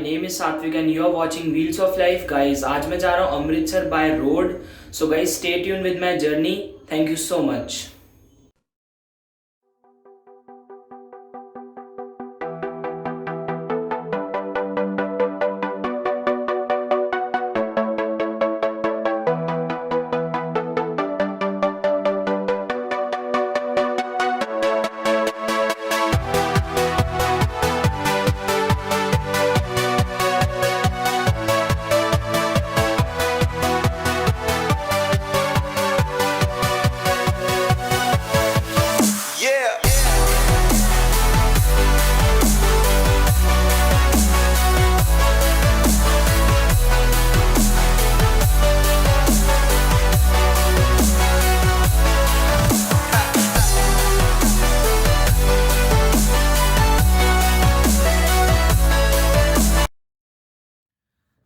Name is Satvik and you are watching wheels of life. Guys आज मैं जा रहा हूँ Amritsar by road. So guys stay tune with my journey. Thank you so much.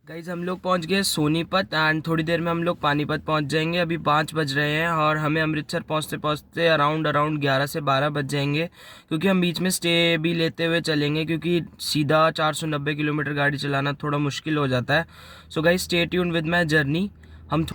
Guys हम लोग पहुंच गए सोनीपत एंड थोड़ी देर में हम लोग पानीपत पहुंच जाएंगे। अभी 5 बज रहे हैं और हमें अमृतसर पहुंचते पहुंचते अराउंड 11 से 12 बज जाएंगे, क्योंकि हम बीच में स्टे भी लेते हुए चलेंगे, क्योंकि सीधा 490 किलोमीटर गाड़ी चलाना थोड़ा मुश्किल हो जाता है। So guys stay tune with my journey. हम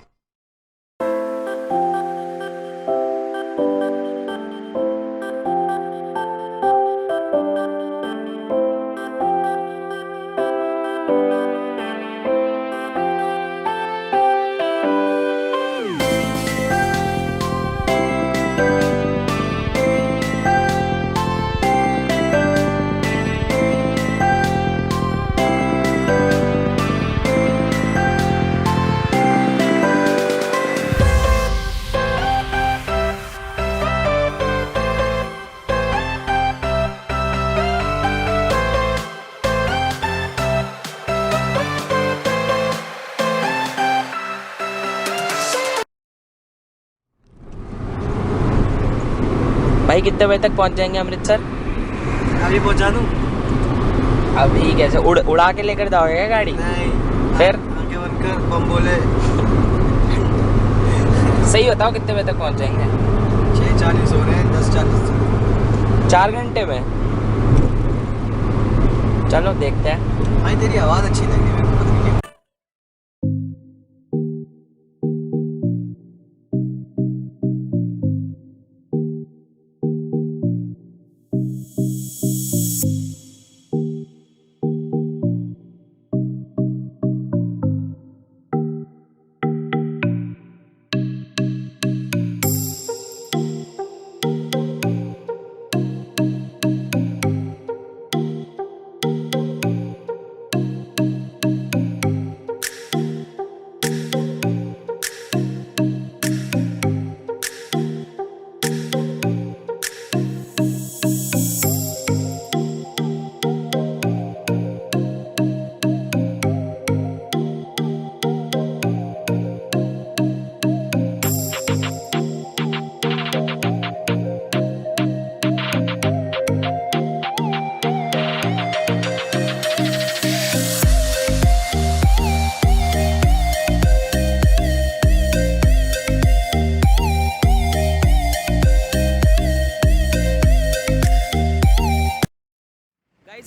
भाई कितने बजे तक पहुंच जाएंगे अमृतसर? अभी पहुंचा दूं? अभी कैसे उड़ा के लेकर जाओगे क्या गाड़ी? नहीं। फिर आगे बनकर बम बोले। सही बताओ कितने बजे तक पहुंच जाएंगे? 6:40 हो रहे हैं, 10:40। 4 घंटे में? चलो देखते हैं। भाई तेरी आवाज़ अच्छी लगी मेरे को, पता नहीं क्यों।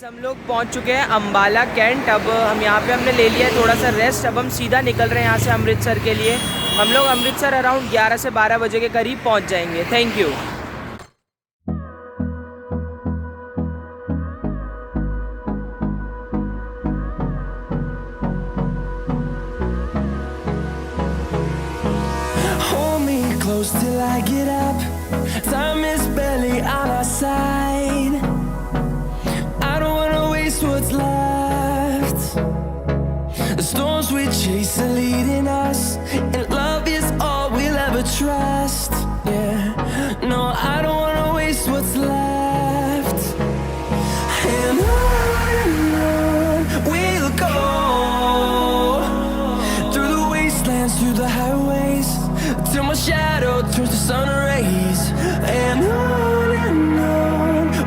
हम लोग पहुंच चुके हैं अंबाला कैंट। अब हम यहाँ पे हमने ले लिया है थोड़ा सा रेस्ट। अब हम सीधा निकल रहे हैं यहाँ से अमृतसर के लिए। हम लोग अमृतसर अराउंड 11 से 12 बजे के करीब पहुंच जाएंगे। Thank you. Close till I get up. Time is barely on our side. I don't wanna waste what's left. The storms we chase are leading us, and love is all we'll ever trust. Yeah, no, I don't wanna waste what's left. And on we'll go, through the wastelands, through the highways, till my shadow turns to sun rays. And on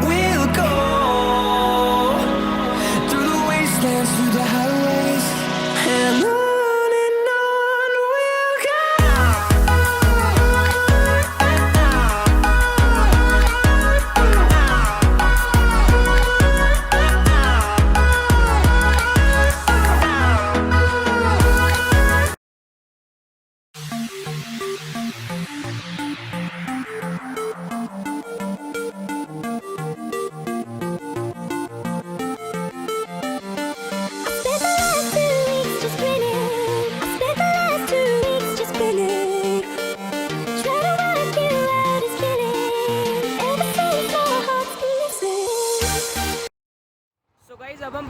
we'll go, through the wastelands, through the highways. And on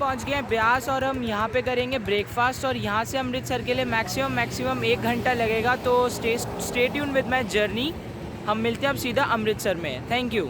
पहुंच गए हैं ब्यास और हम यहाँ पे करेंगे breakfast और यहाँ से अमृतसर के लिए मैक्सिमम 1 घंटा लगेगा। तो stay tune with my journey. हम मिलते हैं अब सीधा अमृतसर में। Thank you.